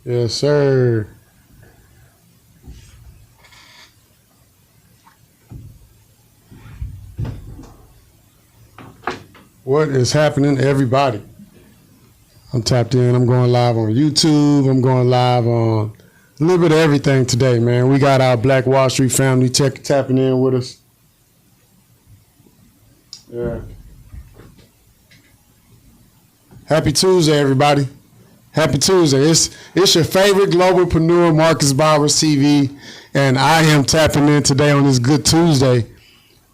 Yes, sir. What is happening, everybody? I'm tapped in. I'm going live on YouTube. I'm going live on a little bit of everything today, man. We got our Black Wall Street family tapping in with us. Yeah. Happy Tuesday, everybody. Happy Tuesday. It's your favorite globalpreneur, Marcus Bowers TV, and I am tapping in today on this Good Tuesday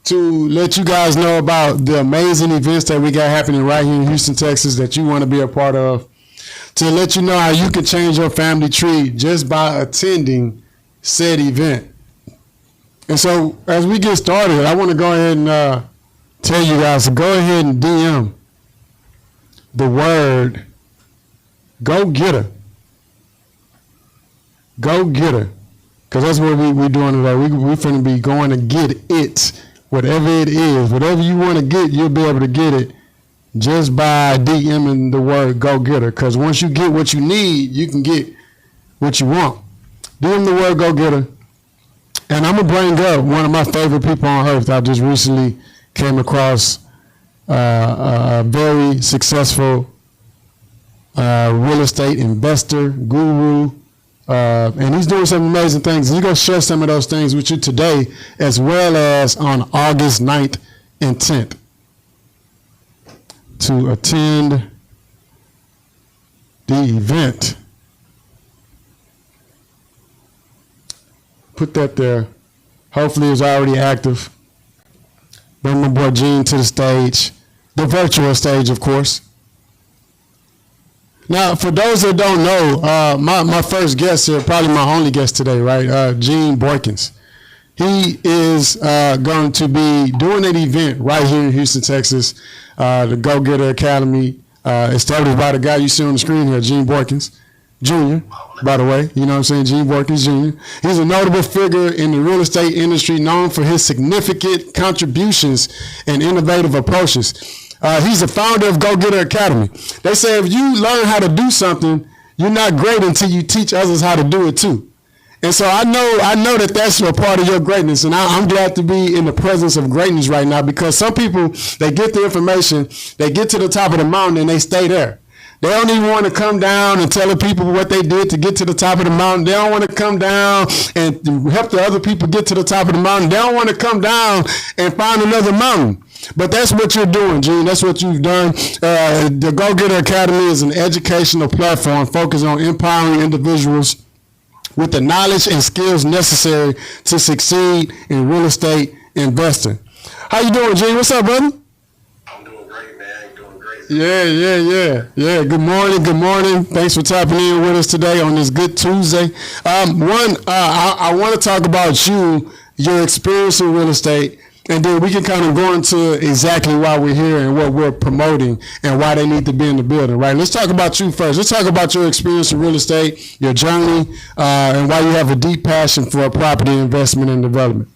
to let you guys know about the amazing events that we got happening right here in Houston, Texas that you want to be a part of, to let you know how you can change your family tree just by attending said event. And so as we get started, I want to go ahead and tell you guys to go ahead and DM the word Go Getter. Go Getter. Because that's what we're doing today. We're finna be going to get it. Whatever it is. Whatever you want to get, you'll be able to get it just by DMing the word Go Getter. Because once you get what you need, you can get what you want. DM the word Go Getter. And I'm going to bring up one of my favorite people on earth. I just recently came across a very successful real estate investor, guru, and he's doing some amazing things. He's going to share some of those things with you today, as well as on August 9th and 10th to attend the event. Put that there. Hopefully it's already active. Bring my boy Gene to the stage, the virtual stage, of course. Now, for those that don't know, my first guest here, probably my only guest today, right? Gene Boykins. He is going to be doing an event right here in Houston, Texas, the Go Getter Academy, established by the guy you see on the screen here, Gene Boykins Jr., by the way. You know what I'm saying? Gene Boykins Jr. He's a notable figure in the real estate industry, known for his significant contributions and innovative approaches. He's the founder of Go Getter Academy. They say if you learn how to do something, you're not great until you teach others how to do it too. And so I know that that's a part of your greatness, and I'm glad to be in the presence of greatness right now, because some people, they get the information, they get to the top of the mountain, and they stay there. They don't even want to come down and tell the people what they did to get to the top of the mountain. They don't want to come down and help the other people get to the top of the mountain. They don't want to come down and find another mountain. But that's what you're doing, Gene. That's what you've done. The Go Getter Academy is an educational platform focused on empowering individuals with the knowledge and skills necessary to succeed in real estate investing. How you doing, Gene? What's up, brother? I'm doing great, man. Doing great. Yeah. Good morning. Thanks for tapping in with us today on this Good Tuesday. I want to talk about your experience in real estate, and then we can kind of go into exactly why we're here and what we're promoting and why they need to be in the building, right? Let's talk about you first. Let's talk about your experience in real estate, your journey, and why you have a deep passion for property investment and development.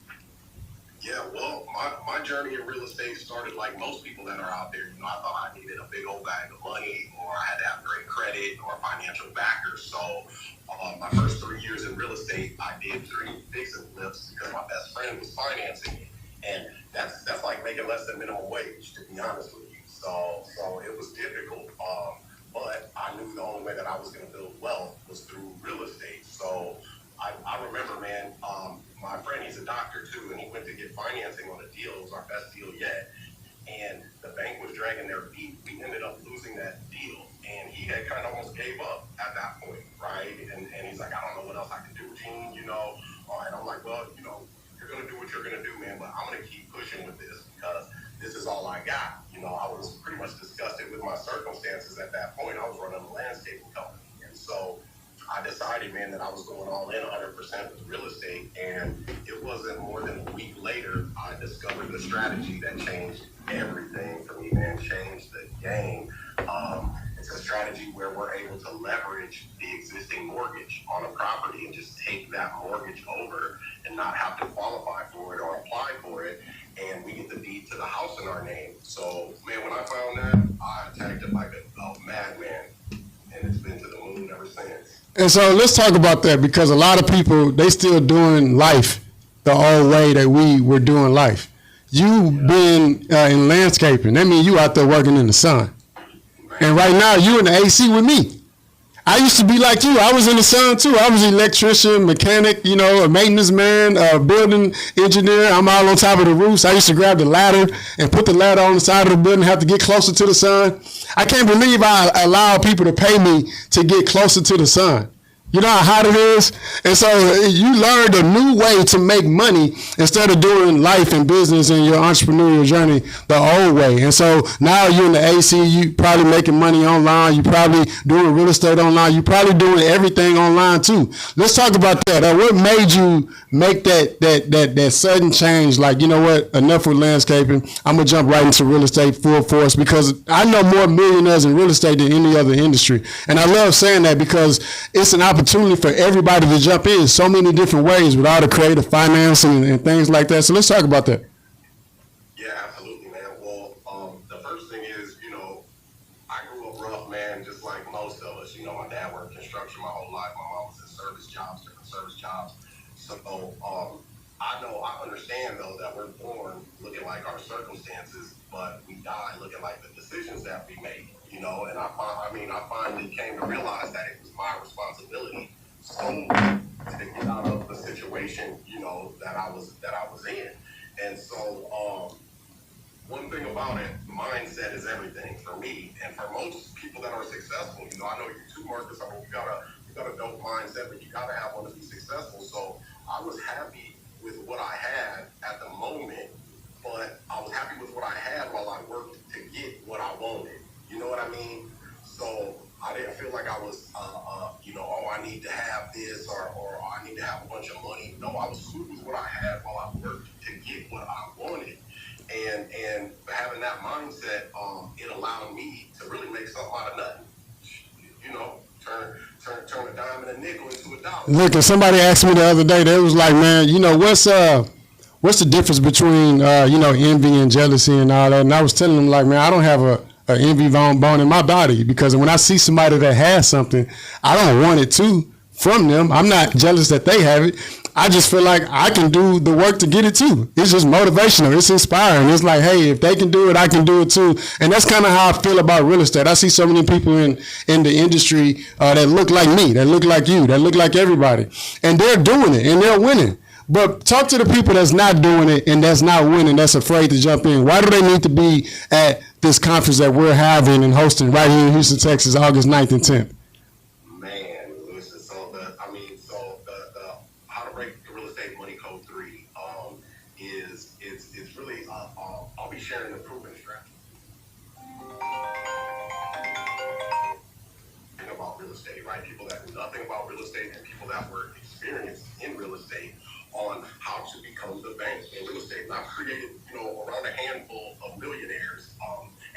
Yeah, well, my journey in real estate started like most people that are out there. You know, I thought I needed a big old bag of money, or I had to have great credit or financial backers. So my first 3 years in real estate, I did 3 fix and flips because my best friend was financing it. And that's like making less than minimum wage, to be honest with you. So it was difficult, but I knew the only way that I was going to build wealth was through real estate. So I remember, man, my friend, he's a doctor too, and he went to get financing on a deal. It was our best deal yet. And the bank was dragging their feet. We ended up losing that deal. And he had kind of almost gave up at that point, right? And he's like, I don't know what else I can do, Gene, you know. And I'm like, well, you know, you're going to do what you're going to do, man, but I'm going to keep pushing with this because this is all I got. You know, I was pretty much disgusted with my circumstances at that point. I was running a landscaping company. And so I decided, man, that I was going all in 100% with real estate. And it wasn't more than a week later, I discovered the strategy that changed everything for me, man, changed the game. It's a strategy where we're able to leverage the existing mortgage on a property and just take that mortgage over and not have to qualify for it or apply for it. And we get the deed to the house in our name. So, man, when I found that, I attacked it like a madman. And it's been to the moon ever since. And so let's talk about that, because a lot of people, they still doing life the old way that we were doing life. You been in landscaping. That means you out there working in the sun. And right now you in the AC with me. I used to be like you. I was in the sun too. I was an electrician, mechanic, you know, a maintenance man, a building engineer. I'm all on top of the roofs. I used to grab the ladder and put the ladder on the side of the building, have to get closer to the sun. I can't believe I allow people to pay me to get closer to the sun. You know how hot it is? And so you learned a new way to make money instead of doing life and business and your entrepreneurial journey the old way. And so now you're in the AC, you probably making money online, you probably doing real estate online, you probably doing everything online too. Let's talk about that. What made you make that sudden change? Like, you know what, enough with landscaping, I'm gonna jump right into real estate full force, because I know more millionaires in real estate than any other industry. And I love saying that because it's an opportunity for everybody to jump in so many different ways with all the creative financing and things like that. So let's talk about that. Yeah, absolutely, man. Well, the first thing is, you know, I grew up rough, man, just like most of us. You know, my dad worked construction my whole life. My mom was in service jobs, different service jobs. So I understand, though, that we're born looking like our circumstances, but we die looking like the decisions that we make. You know, and I finally came to realize that it was my responsibility to get out of the situation, you know, that I was in. And so one thing about it, mindset is everything for me and for most people that are successful. You know, I know you too, Marcus. I mean, you got a dope mindset, but you gotta have one to be successful. So I was happy with what I had at the moment, but I was happy with what I had while I worked to get what I wanted. You know what I mean? So I didn't feel like I was, you know, oh, I need to have this or I need to have a bunch of money. No, I was cool with what I had while I worked to get what I wanted. And having that mindset, it allowed me to really make something out of nothing. You know, turn a dime and a nickel into a dollar. Look, and somebody asked me the other day, they was like, man, you know, what's the difference between, you know, envy and jealousy and all that? And I was telling them, like, man, I don't have an envy bone in my body, because when I see somebody that has something, I don't want it too from them. I'm not jealous that they have it. I just feel like I can do the work to get it too. It's just motivational. It's inspiring. It's like, hey, if they can do it, I can do it too. And that's kind of how I feel about real estate. I see so many people in the industry that look like me, that look like you, that look like everybody. And they're doing it and they're winning. But talk to the people that's not doing it and that's not winning, that's afraid to jump in. Why do they need to be at this conference that we're having and hosting right here in Houston, Texas, August 9th and 10th? Man, listen, so the how to break the real estate money code 3 is it's really I'll be sharing the proven strategy about real estate, right? People that knew nothing about real estate and people that were experienced in real estate on how to become the bank in real estate. And I've created, you know, around a handful of millionaires,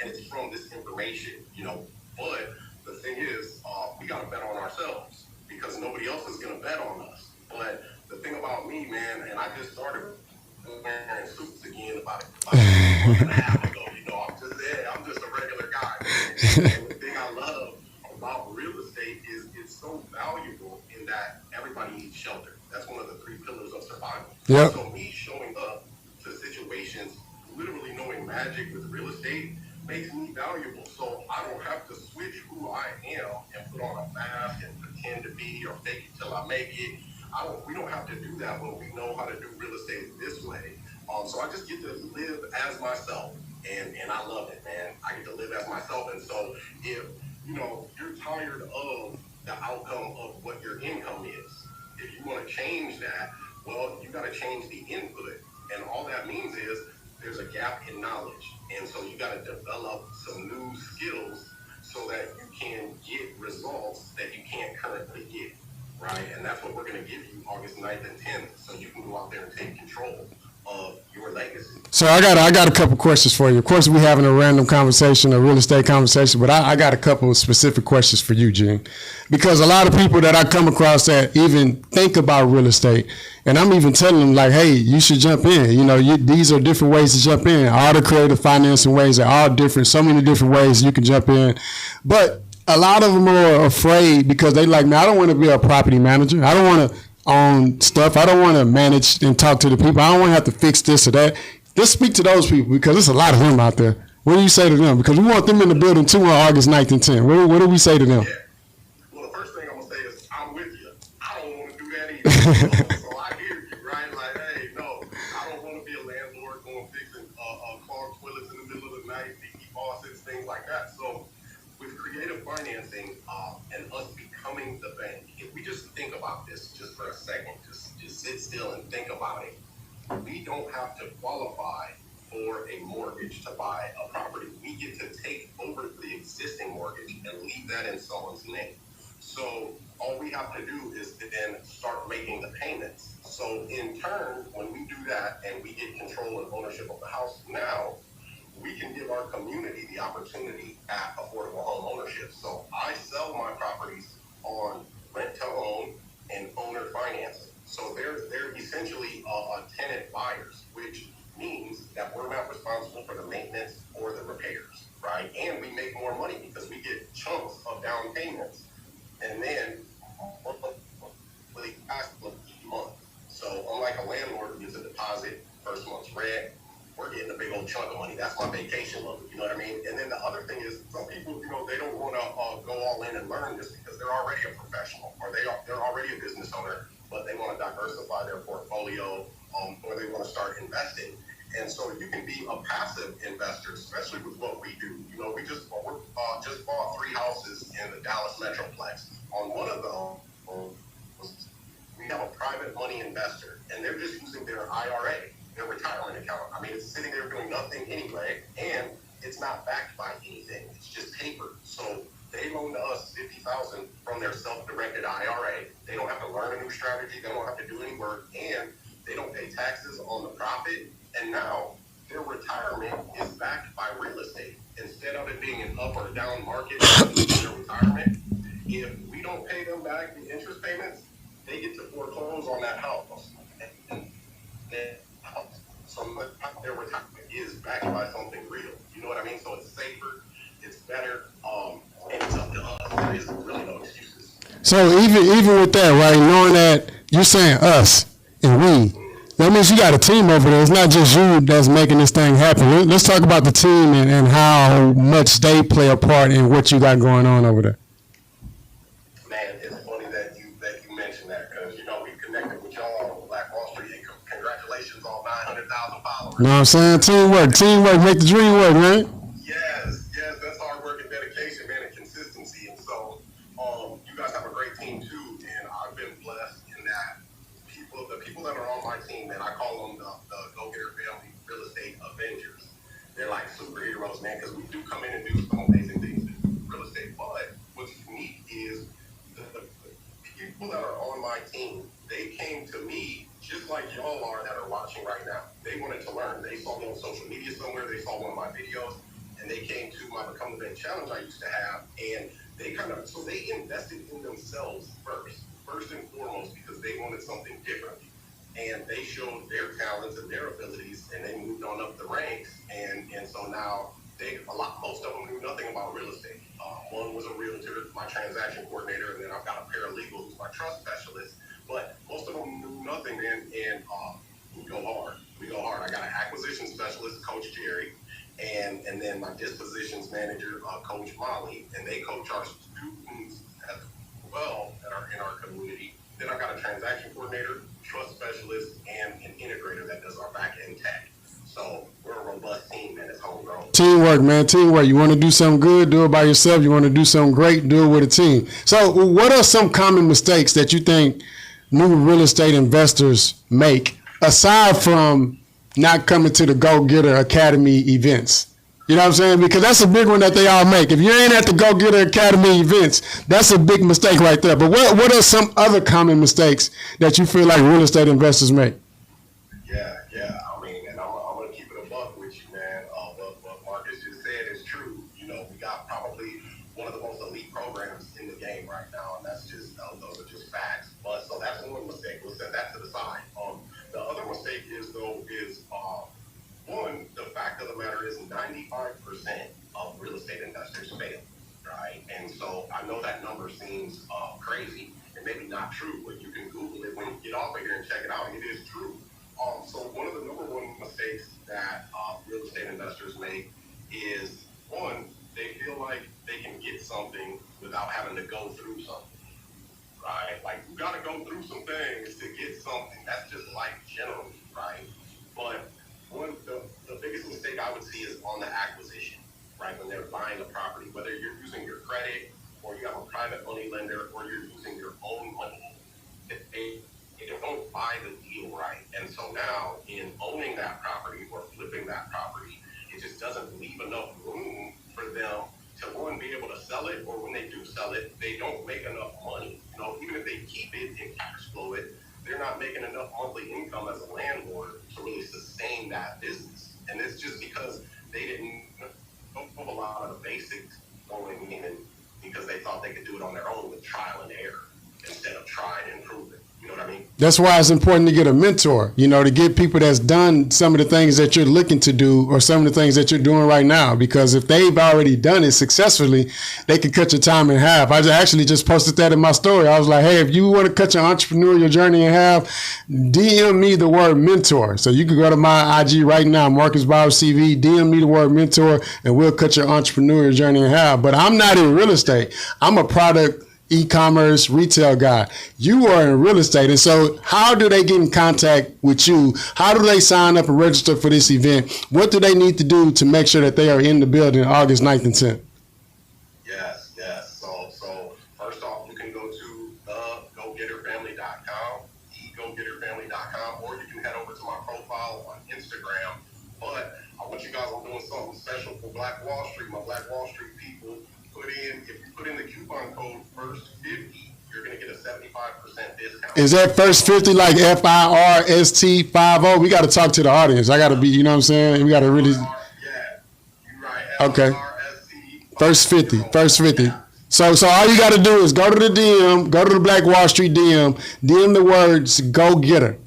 and it's from this information, you know. But the thing is, we got to bet on ourselves because nobody else is going to bet on us. But the thing about me, man, and I just started wearing suits again about a month and a half ago. You know, I'm just a regular guy. And the thing I love about real estate is it's so valuable in that everybody needs shelter. That's one of the 3 pillars of survival. Yep. So me showing up to situations, literally knowing magic with real estate makes me valuable. So I don't have to switch who I am and put on a mask and pretend to be or fake it till I make it. We don't have to do that when we know how to do real estate this way. So I just get to live as myself, and I love it, man. I get to live as myself. And so if, you know, you're tired of the outcome of what your income is, if you want to change that, well, you got to change the input. And all that means is there's a gap in knowledge. And so you got to develop some new skills so that you can get results that you can't currently get, right? And that's what we're going to give you August 9th and 10th, so you can go out there and take control of your legacy. So I got a couple questions for you. Of course, we're having a random conversation, a real estate conversation, but I got a couple of specific questions for you, Gene, because a lot of people that I come across that even think about real estate, and I'm even telling them like, hey, you should jump in. You know, these are different ways to jump in. All the creative financing ways are all different. So many different ways you can jump in. But a lot of them are afraid because they like, man, I don't want to be a property manager. I don't want to own stuff. I don't want to manage and talk to the people. I don't want to have to fix this or that. Let's speak to those people because there's a lot of them out there. What do you say to them? Because we want them in the building too on August 9th and 10th. What do we say to them? Yeah. Well, the first thing I'm gonna say is I'm with you. I don't want to do that either. So I hear you, right? Like, hey, no, I don't want to be a landlord going fixing clogged toilets in the middle of the night, leaky faucets, things like that. So with creative financing and us becoming the bank, if we just think about this just for a second, just sit still and think about it. We don't have to qualify for a mortgage to buy a property. We get to take over the existing mortgage and leave that in someone's name. So all we have to do is to then start making the payments. So in turn, when we do that and we get control and ownership of the house now, we can give our community the opportunity at affordable home ownership. So I sell my properties on rent to own and owner financing. So they're essentially tenant buyers, which means that we're not responsible for the maintenance or the repairs, right? And we make more money because we get chunks of down payments and then each month. So unlike a landlord who gets a deposit, first month's rent, we're getting a big old chunk of money. That's my vacation loan. You know what I mean? And then the other thing is some people, they don't want to go all in and learn just because they're already a professional or they're already a business owner, but they want to diversify their portfolio or they want to start investing. And so you can be a passive investor, especially with what we do. We just bought 3 houses in the Dallas Metroplex. On one of them, we have a private money investor, and they're just using their IRA, their retirement account. I mean, it's sitting there doing nothing anyway, and it's not backed by anything. It's just paper. So they loaned us $50,000 from their self-directed IRA. They don't have to learn a new strategy. They don't have to do any work, and they don't pay taxes on the profit. And now their retirement is backed by real estate. Instead of it being an up or down market in their retirement, if we don't pay them back the interest payments, they get to foreclose on that house. So their retirement is backed by something real. You know what I mean? So it's safer, it's better, and it's up to us. There is really no excuses. So even with that, right, knowing that you're saying us and we, that means you got a team over there. It's not just you that's making this thing happen. Let's talk about the team and how much they play a part in what you got going on over there. Man, it's funny that you mentioned that because we connected with y'all on Black Wall Street. And congratulations on 900,000 followers. You know what I'm saying? Teamwork, make the dream work, man. Yes, that's hard work and dedication, man, and consistency. And so, you guys have a great team too, and I've been blessed in that the people that are on my team, man, I call them the Go-Getter Family Real Estate Avengers. They're like superheroes, man, because we do come in and do some amazing things in real estate. But what's unique is the people that are on my team, they came to me just like y'all are that are watching right now. They wanted to learn. They saw me on social media somewhere. They saw one of my videos, and they came to my Become the Bank challenge I used to have, and they invested in themselves first and foremost, because they wanted something different. And they showed their talents and their abilities, and they moved on up the ranks. And so now most of them knew nothing about real estate. One was a realtor, my transaction coordinator, and then I've got a paralegal who's my trust specialist. But most of them knew nothing, and we go hard. I got an acquisition specialist, Coach Jerry, and then my dispositions manager, Coach Molly, and they coach our students as well that are in our community. Then I've got a transaction coordinator, trust specialist, and an integrator that does our back-end tech. So we're a robust team, man. It's homegrown. Teamwork, man. Teamwork. You want to do something good, do it by yourself. You want to do something great, do it with a team. So what are some common mistakes that you think new real estate investors make, aside from not coming to the Go-Getter Academy events? You know what I'm saying? Because that's a big one that they all make. If you ain't at the Go-Getter Academy events, that's a big mistake right there. But what are some other common mistakes that you feel like real estate investors make? Yeah. I mean, and I'm going to keep it a buck with you, man. What Marcus just said is true. We got probably one of the most elite programs in the game right now, and that's just those are just facts. But so that's one mistake. We'll set that to the side. The other mistake is one, the fact of the matter is 95% of real estate investors fail, right? And so I know that number seems crazy and maybe not true, but you can Google it when you get off of here and check it out. It is true. So one of the number one mistakes that real estate investors make is, one, they feel like they can get something without having to go through something. Right? Like, you got to go through some things to get something. That's just life generally, right? But the biggest mistake I would see is on the acquisition, right? When they're buying a property, whether you're using your credit or you have a private money lender or you're using your own money, they don't buy the deal right. And so now, in owning that property or flipping that property, it just doesn't leave enough room for them to, one, be able to sell it, or when they do sell it, they don't make enough money. Even if they keep it and cash flow it, they're not making enough monthly income as a landlord to really sustain that business. And it's just because they didn't know a lot of the basics going in, because they thought they could do it on their own with trial and error instead of trying and proving. You know what I mean? That's why it's important to get a mentor, to get people that's done some of the things that you're looking to do or some of the things that you're doing right now. Because if they've already done it successfully, they can cut your time in half. I actually just posted that in my story. I was like, hey, if you want to cut your entrepreneurial journey in half, DM me the word mentor. So you can go to my IG right now, Marcus Bowers CV, DM me the word mentor, and we'll cut your entrepreneurial journey in half. But I'm not in real estate. I'm a product e-commerce retail guy. You are in real estate. And so how do they get in contact with you? How do they sign up and register for this event? What do they need to do to make sure that they are in the building August 9th and 10th? Yes. So first off, you can go to GoGetterFamily.com, GoGetterFamily.com, or you can head over to my profile on Instagram. But I want you guys, I'm doing something special for Black Wall Street, my Black Wall Street people. If you put in the coupon code FIRST50, you're going to get a 75% discount. Is that first 50 like FIRST50? We got to talk to the audience. I got to be, you know what I'm saying? We got to really. Yeah, you're right. Okay. First 50. Yeah. So all you got to do is go to the DM, go to the Black Wall Street DM the words "Go Getter,"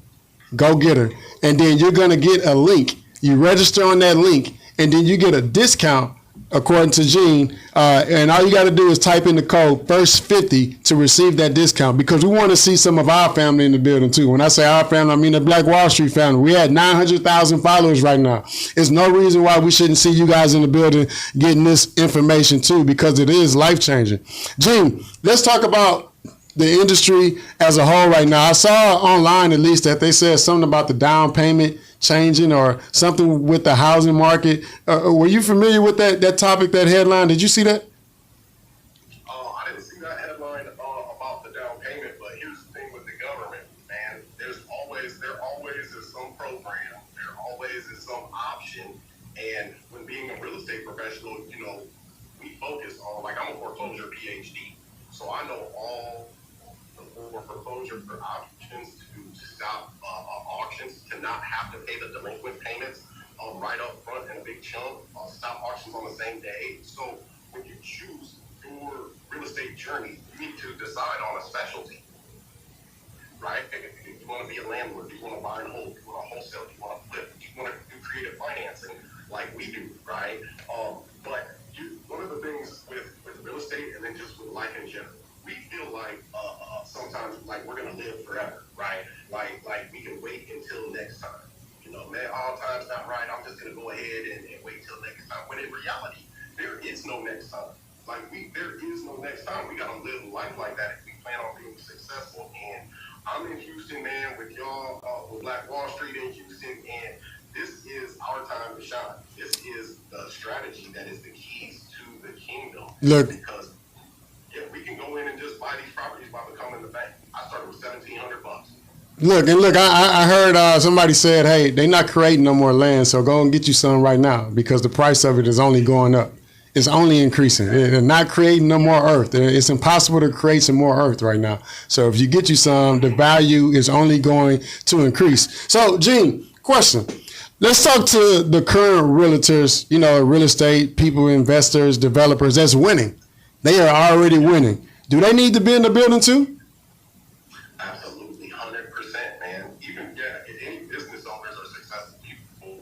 and then you're going to get a link. You register on that link, and then you get a discount. According to Gene, and all you got to do is type in the code FIRST50 to receive that discount, because we want to see some of our family in the building too. When I say our family, I mean the Black Wall Street family. We had 900,000 followers right now. There's no reason why we shouldn't see you guys in the building getting this information too, because it is life-changing. Gene, let's talk about the industry as a whole right now. I saw online at least that they said something about the down payment changing or something with the housing market. Were you familiar with that topic, that headline? Did you see that? I didn't see that headline about the down payment, but here's the thing with the government, man. There always is some program. There always is some option. And when being a real estate professional, we focus on, like, I'm a foreclosure PhD, so I know all the foreclosure for options to stop auctions, to not have to pay the delinquent payments right up front in a big chunk, stop auctions on the same day. So when you choose your real estate journey, you need to decide on a specialty, right? If you want to be a landlord, do you want to buy and hold, do you want to wholesale, do you want to flip, do you want to do creative financing like we do, right? But one of the things with real estate and then just with life in general, we feel like sometimes like we're gonna live forever, right? Like we can wait until next time. Man, all time's not right. I'm just gonna go ahead and wait till next time. When in reality, there is no next time. There is no next time. We gotta live life like that if we plan on being successful. And I'm in Houston, man, with y'all, with Black Wall Street in Houston, and this is our time to shine. This is the strategy that is the keys to the kingdom. Look. Because we can go in and just buy these properties by becoming the bank. I started with $1,700. Look, I heard somebody said, hey, they're not creating no more land, so go and get you some right now, because the price of it is only going up. It's only increasing. They're not creating no more earth. It's impossible to create some more earth right now. So if you get you some, the value is only going to increase. So, Gene, question. Let's talk to the current realtors, real estate people, investors, developers that's winning. They are already winning. Do they need to be in the building too? Absolutely, 100%, man. Even, any business owners are successful people.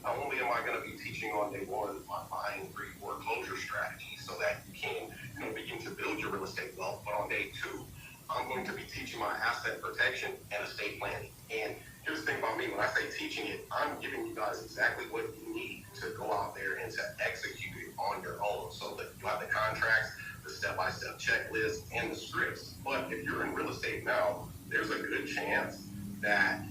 Not only am I going to be teaching teaching on day one my buying pre-foreclosure strategy so that you can, begin to build your real estate wealth. But on day two, I'm going to be teaching my asset protection and estate planning. And here's the thing about me, when I say teaching it, I'm giving you guys exactly what you need to go out there and to execute it on your own. So that you have the contracts, the step-by-step checklist, and the scripts. But if you're in real estate now, there's a good chance that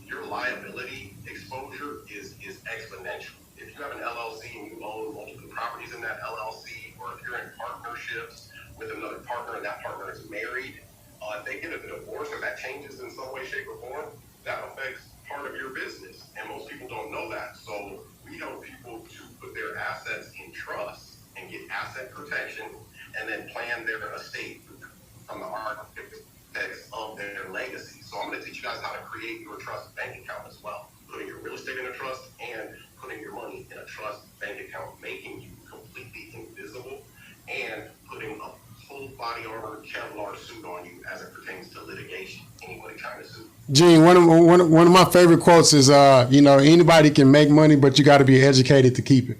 your liability exposure is exponential. If you have an LLC and you own multiple properties in that LLC, or if you're in partnerships with another partner and that partner is married, if they get a divorce or that changes in some way, shape, or form, that affects part of your business. And most people don't know that. So we help people to put their assets in trust and get asset protection and then plan their estate from the architects of their legacy. So I'm going to teach you guys how to create your trust bank account as well. Putting your real estate in a trust and putting your money in a trust bank account, making you completely invisible and putting a full body armor Kevlar suit on you as it pertains to litigation. Anybody trying to sue? Gene, one of my favorite quotes is, anybody can make money, but you got to be educated to keep it.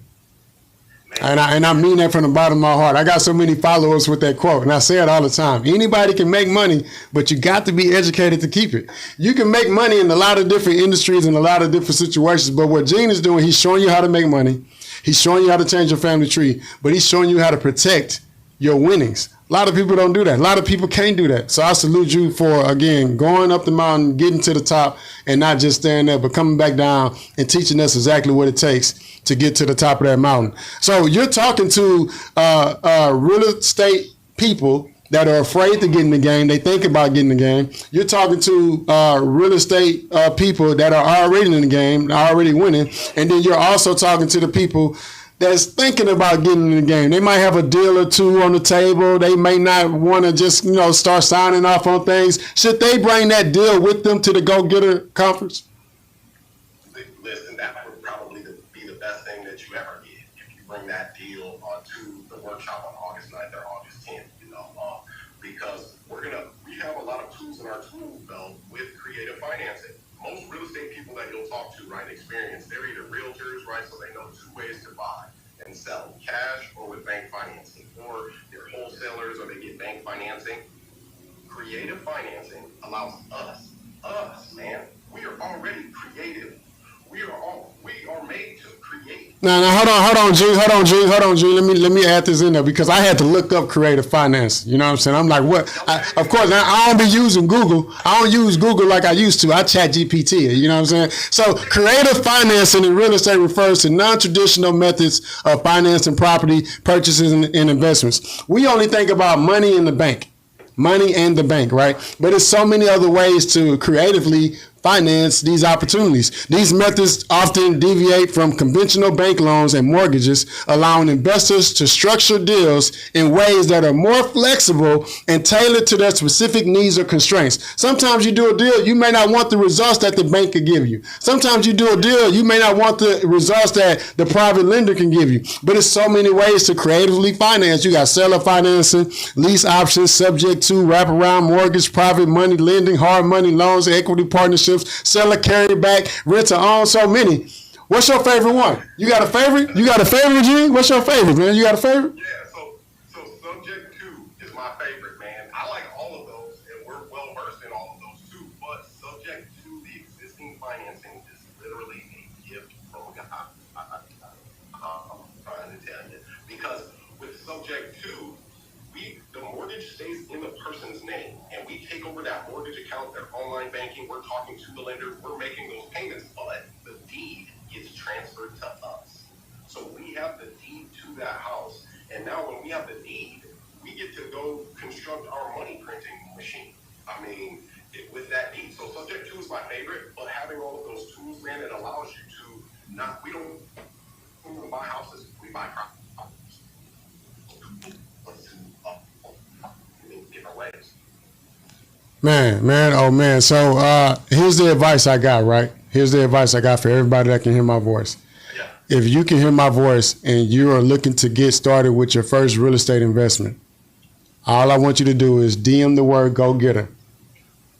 And I mean that from the bottom of my heart. I got so many followers with that quote, and I say it all the time. Anybody can make money, but you got to be educated to keep it. You can make money in a lot of different industries and a lot of different situations, but what Gene is doing, he's showing you how to make money. He's showing you how to change your family tree, but he's showing you how to protect your winnings. A lot of people don't do that. A lot of people can't do that. So I salute you for, again, going up the mountain, getting to the top, and not just staying there, but coming back down and teaching us exactly what it takes to get to the top of that mountain. So you're talking to real estate people that are afraid to get in the game. They think about getting in the game. You're talking to real estate people that are already in the game, already winning. And then you're also talking to the people that's thinking about getting in the game. They might have a deal or two on the table. They may not want to just, start signing off on things. Should they bring that deal with them to the Go Getter conference? Listen, that would probably be the best thing that you ever get if you bring that deal to the workshop on August 9th or August 10th, because we have a lot of tools in our tool belt with creative financing. Most real estate people that you'll talk to, right, experience, they're either realtors, right, so they know two ways to buy and sell, cash or with bank financing, or they're wholesalers or they get bank financing. Creative financing allows us, man, we are already creative. We are made to create. Now, hold on, G. Let me add this in there because I had to look up creative finance. You know what I'm saying? I'm like, what? Of course, I don't be using Google. I don't use Google like I used to. I chat GPT. You know what I'm saying? So creative financing in real estate refers to non-traditional methods of financing property purchases and investments. We only think about money in the bank. Money and the bank, right? But there's so many other ways to creatively finance these opportunities. These methods often deviate from conventional bank loans and mortgages, allowing investors to structure deals in ways that are more flexible and tailored to their specific needs or constraints. Sometimes you do a deal, you may not want the results that the bank could give you. Sometimes you do a deal, you may not want the results that the private lender can give you. But there's so many ways to creatively finance. You got seller financing, lease options, subject to, wraparound mortgage, private money lending, hard money loans, equity partnerships, seller carryback, rent to own, so many. What's your favorite one? You got a favorite? You got a favorite, Gene? What's your favorite, man? You got a favorite? Yeah, so subject to is my favorite, man. I like all of those, and we're well versed in all of those too. But subject to the existing financing is literally a gift from God. I'm trying to tell you, because with subject to, the mortgage stays in the person's name, and we take over that mortgage account, their online banking, we're talking to the lender, we're making those payments, but the deed gets transferred to us. So we have the deed to that house, and now when we have the deed, we get to go construct our money printing machine. I mean, with that deed. So subject to is my favorite, but having all of those tools, man, it allows you to we don't buy houses, we buy properties. Ways. Man. So here's the advice I got, right? Here's the advice I got for everybody that can hear my voice. Yeah. If you can hear my voice and you are looking to get started with your first real estate investment, all I want you to do is DM the word Go Getter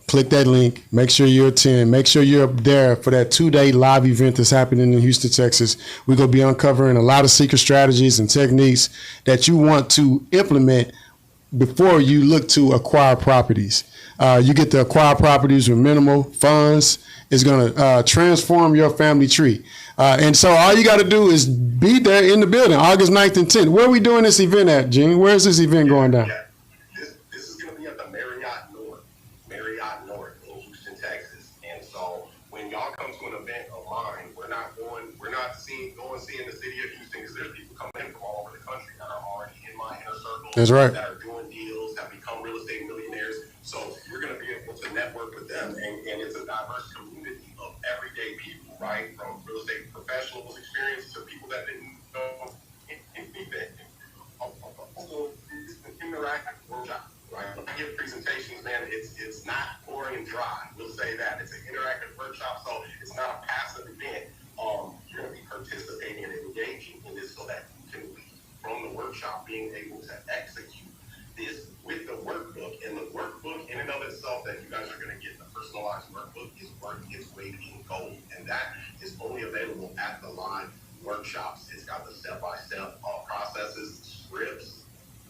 click that link. Make sure you attend. Make sure you're there for that 2-day live event that's happening in Houston, Texas. We're going to be uncovering a lot of secret strategies and techniques that you want to implement before you look to acquire properties. You get to acquire properties with minimal funds. It's going to transform your family tree. And so all you got to do is be there in the building, August 9th and 10th. Where are we doing this event at, Gene? Where is this event going down? Yeah. This is going to be at the Marriott North in Houston, Texas. And so when y'all come to an event of mine, we're not seeing the city of Houston, because there's people coming in from all over the country that are already in my inner circle. That's right. That are doing deals, have become real estate millionaires. So you're going to be able to network with them, and it's a diverse community of everyday people, right? From real estate professionals experience to people that didn't know anything. Also, it's an interactive workshop, right? When I give presentations, man, it's not boring and dry. We'll say that. It's an interactive workshop, so it's not a passive event. You're going to be participating and engaging in this so that you can leave from the workshop being able to execute this with the workbook. And the workbook in and of itself that you guys are going to get, the personalized workbook, is worth its weight in gold. And that is only available at the live workshops. It's got the step-by-step processes, scripts,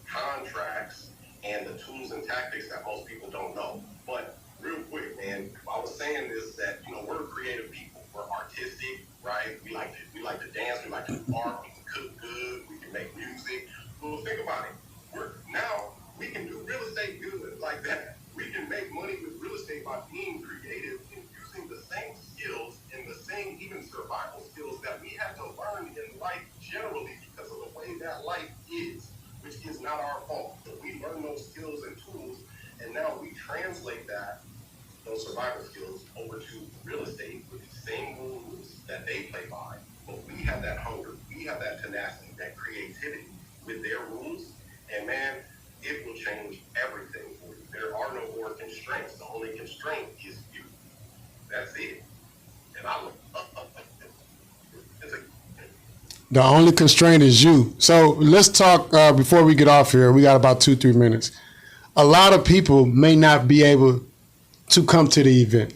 contracts, and the tools and tactics that most people don't know. But real quick, man, I was saying this, that, we're creative people. We're artistic, right? We like to dance. We like to do art. We can cook good. We can make music. Well, think about it. We can do real estate good like that. We can make money with real estate by being creative and using the same skills and the same even survival skills that we had to learn in life generally because of the way that life is, which is not our fault. But we learn those skills and tools, and now we translate those survival skills over to real estate with the same rules that they play by. But we have that hunger, we have that tenacity, that creativity with their rules, and man, it will change everything for you. There are no more constraints. The only constraint is you. That's it. And I love it. The only constraint is you. So let's talk before we get off here. We got about 2-3 minutes. A lot of people may not be able to come to the event.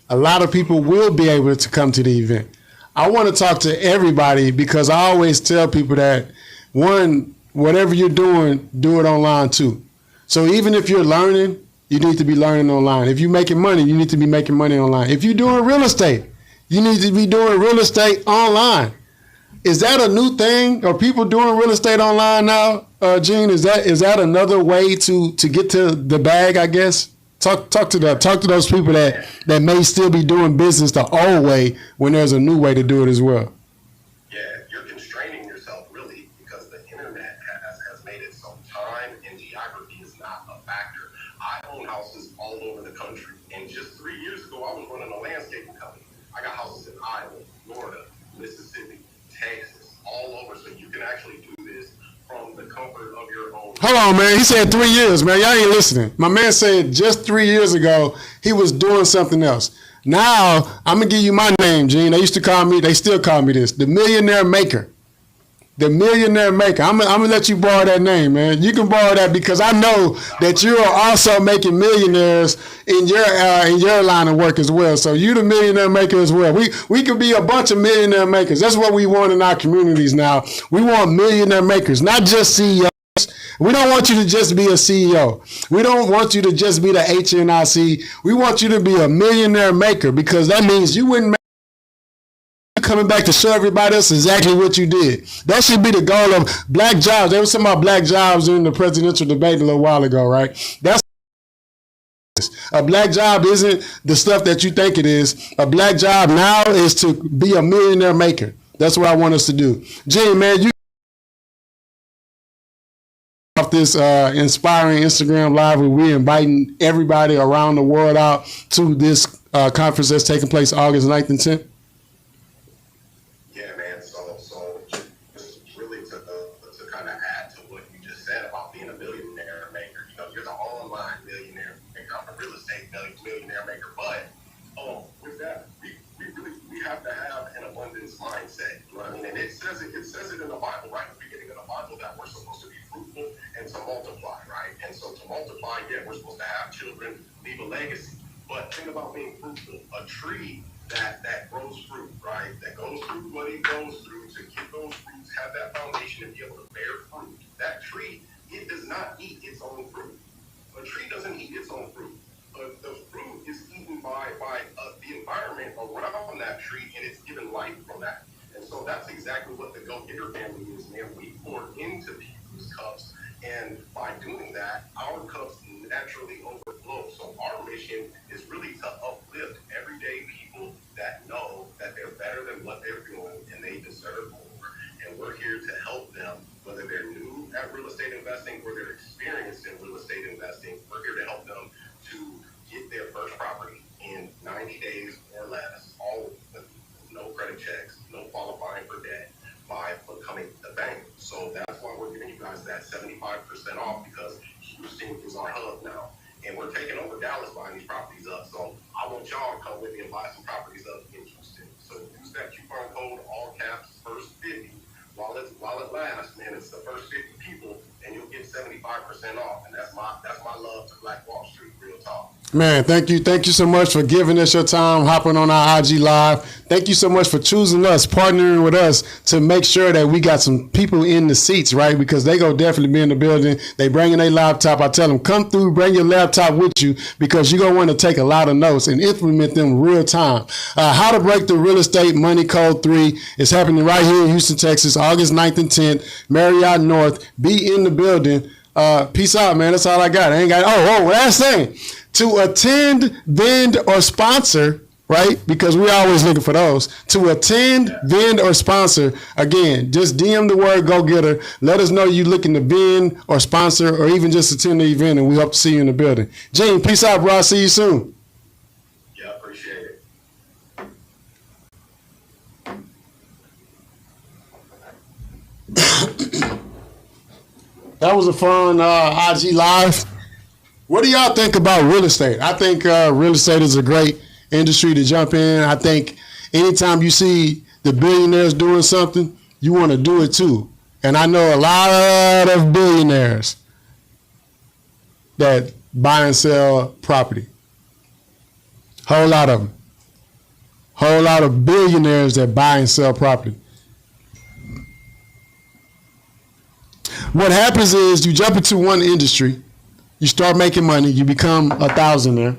A lot of people will be able to come to the event. I want to talk to everybody because I always tell people that, one, whatever you're doing, do it online too. So even if you're learning, you need to be learning online. If you're making money, you need to be making money online. If you're doing real estate, you need to be doing real estate online. Is that a new thing? Are people doing real estate online now, Gene? Is that another way to get to the bag, I guess? Talk to those people that may still be doing business the old way when there's a new way to do it as well. Yeah, you're constraining yourself really because the internet has made it so time and geography is not a factor. I own houses all over the country, and just 3 years ago, I was running a landscaping company. I got houses in Iowa, Florida, Mississippi, Texas, all over, so you can actually do this from the comfort of your own. Hold on, man. He said 3 years, man. Y'all ain't listening. My man said just 3 years ago he was doing something else. Now, I'm going to give you my name, Gene. They still call me this, the Millionaire Maker. The Millionaire Maker. I'm going to let you borrow that name, man. You can borrow that because I know that you are also making millionaires in your line of work as well. So you the Millionaire Maker as well. We could be a bunch of millionaire makers. That's what we want in our communities now. We want millionaire makers, not just CEOs. We don't want you to just be a CEO. We don't want you to just be the HNIC. We want you to be a millionaire maker because that means you wouldn't coming back to show everybody else exactly what you did. That should be the goal of black jobs. They were talking about black jobs in the presidential debate a little while ago, right? That's a black job isn't the stuff that you think it is. A black job now is to be a millionaire maker. That's what I want us to do. Gene, man, you off this inspiring Instagram live where we're inviting everybody around the world out to this conference that's taking place August 9th and 10th. Yeah, man. So just really to kind of add to what you just said about being a millionaire maker. You're the online millionaire maker. I'm a real estate millionaire maker. But with that, we have to have an abundance mindset. You know what I mean? And it says it in the Bible, right? At the beginning of the Bible, that we're supposed to be fruitful and to multiply, right? And so to multiply, yeah, we're supposed to have children, leave a legacy. But think about being fruitful. A tree that grows fruit, right? That goes through what it goes through to get those fruits, have that foundation and be able to bear fruit. That tree, it does not eat its own fruit. A tree doesn't eat its own fruit. The fruit is eaten by the environment around that tree, and it's given life from that. And so that's exactly what the Go Getter family is, man. We pour into people's cups, and by doing that, our cups naturally overflow. So our mission is really to uplift everyday people that know that they're better than what they're doing and they deserve more. And we're here to help them, whether they're new at real estate investing or they're experienced in real estate investing. We're here to help them to get their first property in 90 days or less, all with no credit checks, no qualifying for debt, by becoming a bank. So that's why we're giving you guys that 75% off, because Houston is our hub now. And we're taking over Dallas buying these properties up. So I want y'all to come with me and buy some properties up in Houston. So use that coupon code, all caps, first 50. While it lasts, man, it's the first 50 people, and you'll get 75% off. And that's my love to Black Wall Street, real talk. Man, thank you so much for giving us your time, hopping on our IG Live. Thank you so much for choosing us, partnering with us to make sure that we got some people in the seats, right? Because they go definitely be in the building. They bring in their laptop. I tell them, come through, bring your laptop with you, because you're going to want to take a lot of notes and implement them real time. How to Break the Real Estate Money Code 3 is happening right here in Houston, Texas, August 9th and 10th, Marriott North. Be in the building. Peace out, man. That's all I got. I ain't got. Last thing. To attend, vend, or sponsor, right? Because we're always looking for those. To attend, vend, or sponsor, again, just DM the word Go Getter. Let us know you looking to vend or sponsor or even just attend the event, and we hope to see you in the building. Gene, peace out, bro. I'll see you soon. Yeah, appreciate it. That was a fun IG Live. What do y'all think about real estate? I think real estate is a great industry to jump in. I think anytime you see the billionaires doing something, you want to do it too. And I know a lot of billionaires that buy and sell property. Whole lot of them. Whole lot of billionaires that buy and sell property. What happens is you jump into one industry, you start making money, you become a thousandaire.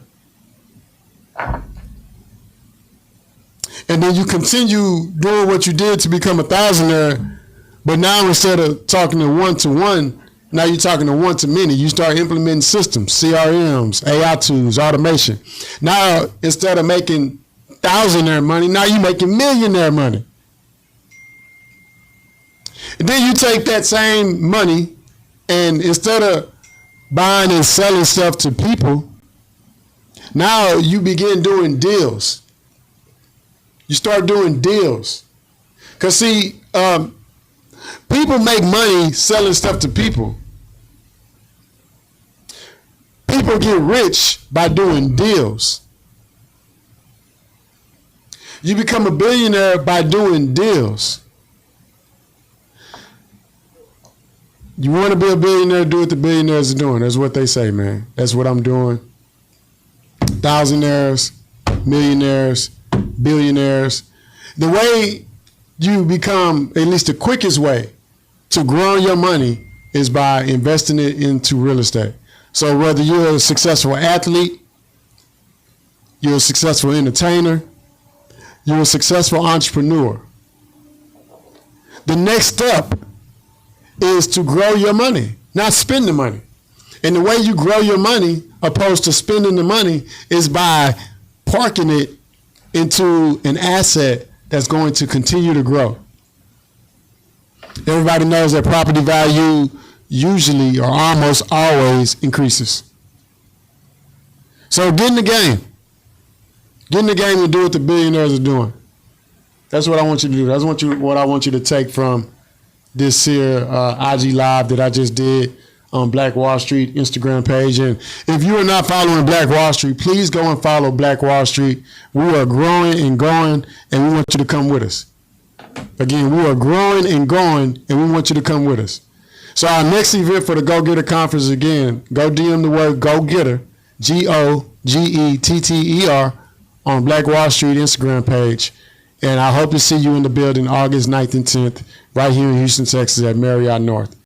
And then you continue doing what you did to become a thousandaire, but now instead of talking to one-to-one, now you're talking to one-to-many. You start implementing systems, CRMs, AI tools, automation. Now, instead of making thousandaire money, now you're making millionaire money. And then you take that same money, and instead of buying and selling stuff to people, now you begin doing deals. You start doing deals. Because see, people make money selling stuff to people. People get rich by doing deals. You become a billionaire by doing deals. You want to be a billionaire, do what the billionaires are doing. That's what they say, man. That's what I'm doing. Thousandaires, millionaires, billionaires. The way you become, at least the quickest way to grow your money, is by investing it into real estate. So whether you're a successful athlete, you're a successful entertainer, you're a successful entrepreneur, the next step is to grow your money, not spend the money. And the way you grow your money, opposed to spending the money, is by parking it into an asset that's going to continue to grow. Everybody knows that property value usually or almost always increases. So get in the game. Get in the game and do what the billionaires are doing. That's what I want you to do. That's what I want you to take from this here IG Live that I just did on Black Wall Street Instagram page. And if you are not following Black Wall Street, please go and follow Black Wall Street. We are growing and going, and we want you to come with us. Again, we are growing and going, and we want you to come with us. So our next event for the Go Getter Conference, again, go DM the word Go Getter, GOGETTER, GETTER, on Black Wall Street Instagram page. And I hope to see you in the building August 9th and 10th right here in Houston, Texas at Marriott North.